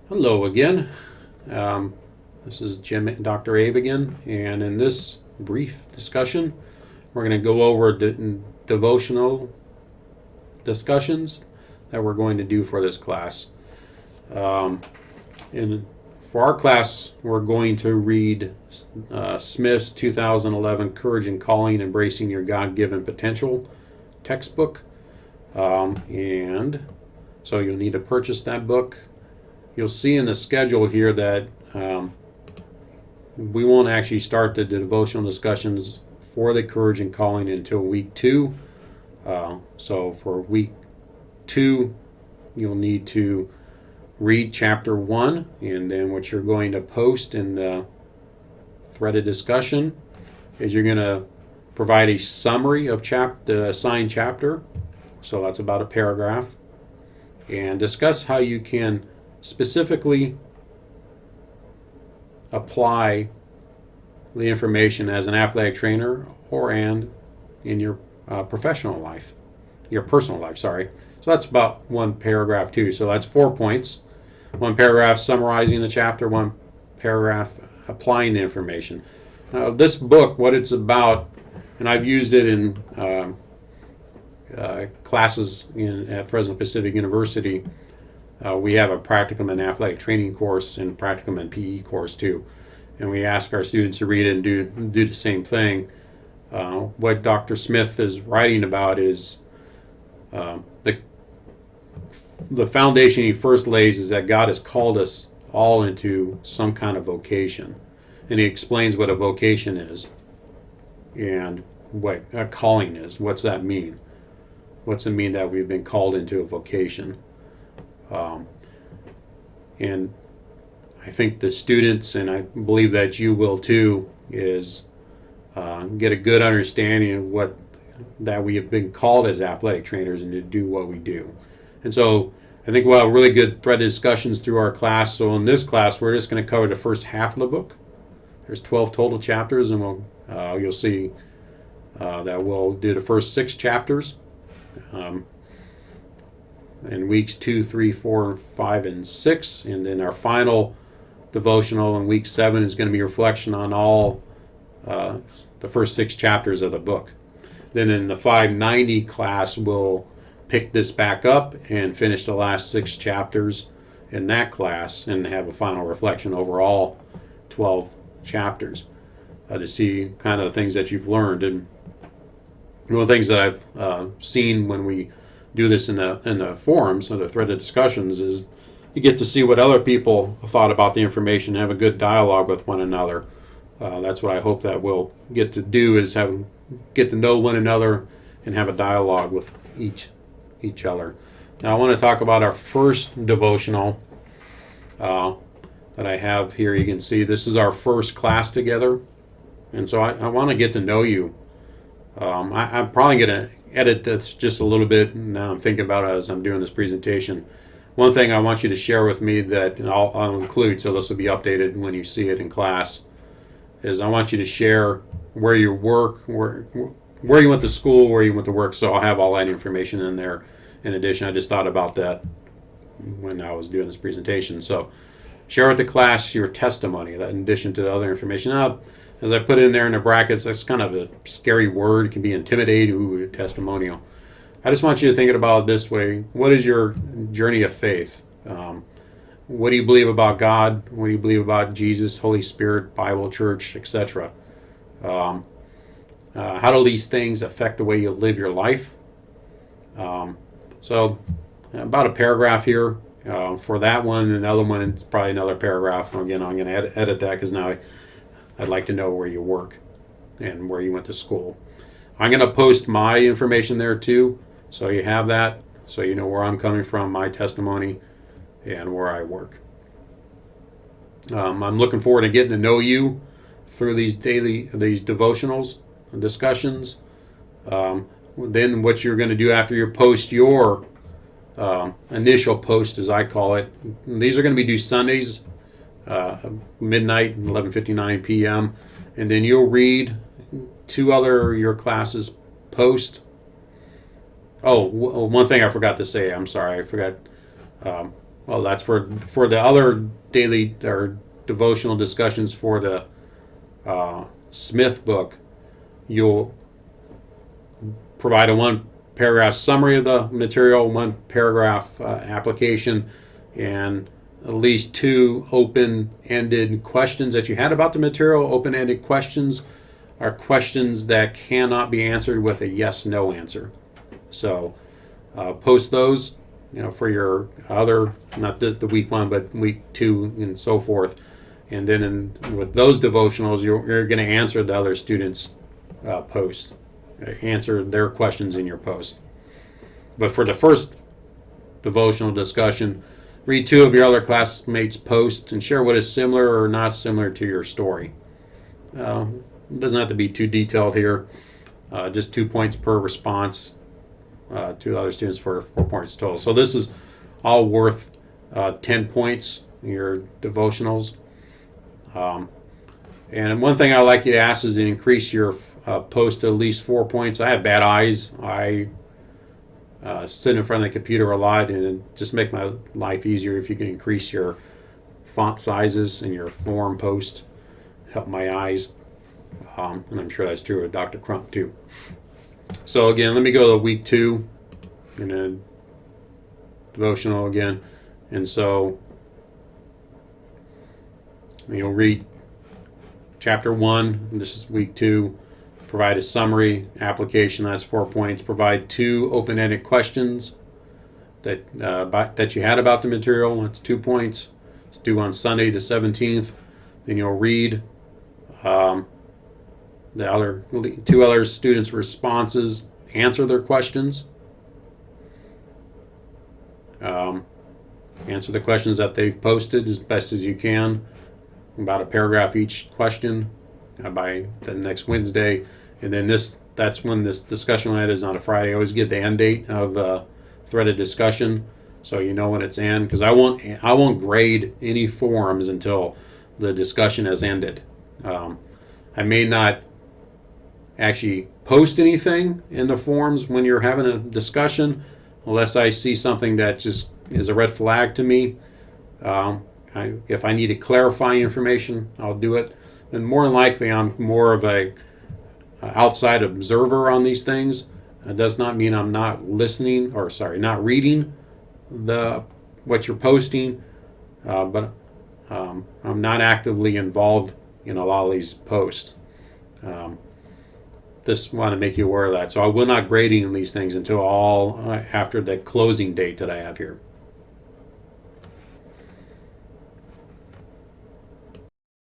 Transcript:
Hello again. Um, this is Dr. Ave again, and in this brief discussion, we're going to go over devotional discussions that we're going to do for this class. Um, and for our class, we're going to read Smith's 2011 Courage and Calling, Embracing Your God-Given Potential textbook. And so you'll need to purchase that book. You'll see in the schedule here that we won't actually start the devotional discussions for the Courage and Calling until week 2. So for week 2, you'll need to read chapter 1, and then what you're going to post in the threaded discussion is you're going to provide a summary of the assigned chapter. So that's about a paragraph, and discuss how you can specifically apply the information as an athletic trainer and in your professional life, your personal life, sorry. So that's about one paragraph too. So that's 4 points. One paragraph summarizing the chapter, one paragraph applying the information. This book, what it's about, and I've used it in classes at Fresno Pacific University. We have a practicum and athletic training course and practicum and PE course too. And we ask our students to read it and do the same thing. What Dr. Smith is writing about is the foundation he first lays is that God has called us all into some kind of vocation. And he explains what a vocation is and what a calling is. What's that mean? What's it mean that we've been called into a vocation? And I think the students, and I believe that you will too, is get a good understanding of that we have been called as athletic trainers and to do what we do. And so I think we'll have really good thread discussions through our class. So in this class, we're just going to cover the first half of the book. There's 12 total chapters, and you'll see that we'll do the first 6 chapters. In weeks 2, 3, 4, 5, and 6. And then our final devotional in week 7 is going to be reflection on all the first 6 chapters of the book. Then in the 590 class, we'll pick this back up and finish the last 6 chapters in that class and have a final reflection over all 12 chapters to see kind of the things that you've learned. And one of the things that I've seen when we do this in the forums or the threaded discussions is you get to see what other people thought about the information and have a good dialogue with one another. That's what I hope that we'll get to do, is get to know one another and have a dialogue with each other. Now I want to talk about our first devotional that I have here. You can see this is our first class together, and so I want to get to know you. I'm probably going to edit this just a little bit. Now I'm thinking about it as I'm doing this presentation. One thing I want you to share with me that I'll include, so this will be updated when you see it in class, is I want you to share where you work, where you went to school, where you went to work. So I'll have all that information in there. In addition, I just thought about that when I was doing this presentation. So share with the class your testimony, that in addition to the other information. Now, as I put in there in the brackets, that's kind of a scary word. It can be intimidating. Ooh, testimonial. I just want you to think about it this way. What is your journey of faith? What do you believe about God? What do you believe about Jesus, Holy Spirit, Bible, church, etc.? How do these things affect the way you live your life? So about a paragraph here for that one. Another one, it's probably another paragraph. Again, I'm going to edit that because now I'd like to know where you work and where you went to school. I'm going to post my information there too, so you have that, so you know where I'm coming from, my testimony, and where I work. I'm looking forward to getting to know you through these devotionals and discussions. Then what you're going to do after you post your initial post, as I call it, these are going to be due Sundays, midnight, 11:59 p.m., and then you'll read 2 other your classes post. Oh, one thing I forgot to say. I'm sorry, I forgot. well, that's for the other daily or devotional discussions for the Smith book. You'll provide a one paragraph summary of the material, one paragraph application, and at least two open-ended questions that you had about the material. Open-ended questions are questions that cannot be answered with a yes/no answer. So post those, for your other, not the week 1, but week 2 and so forth. And then with those devotionals, you're going to answer the other students' posts, answer their questions in your post. But for the first devotional discussion, read 2 of your other classmates' posts and share what is similar or not similar to your story. It doesn't have to be too detailed here. Just 2 points per response to the other students for 4 points total. So this is all worth 10 points in your devotionals. And one thing I like you to ask is to increase your post to at least 4 points. I have bad eyes. I sit in front of the computer a lot, and it just make my life easier if you can increase your font sizes in your form post. Help my eyes. And I'm sure that's true with Dr. Crump too. So again, let me go to week 2 in a devotional again. And so you'll read chapter 1, and this is week 2. Provide a summary application, that's 4 points. Provide 2 open-ended questions that you had about the material, that's 2 points. It's due on Sunday the 17th. Then you'll read the other 2 other students' responses, answer their questions. Answer the questions that they've posted as best as you can, about a paragraph each question by the next Wednesday. And then that's when this discussion night is on a Friday. I always give the end date of the threaded discussion so you know when it's in, because I won't grade any forums until the discussion has ended. I may not actually post anything in the forums when you're having a discussion unless I see something that just is a red flag to me. If I need to clarify information, I'll do it. And more than likely, I'm more of a outside observer on these things. It does not mean I'm not listening, or not reading what you're posting, but I'm not actively involved in a lot of these posts. Just want to make you aware of that. So I will not grade any of these things until all after the closing date that I have here.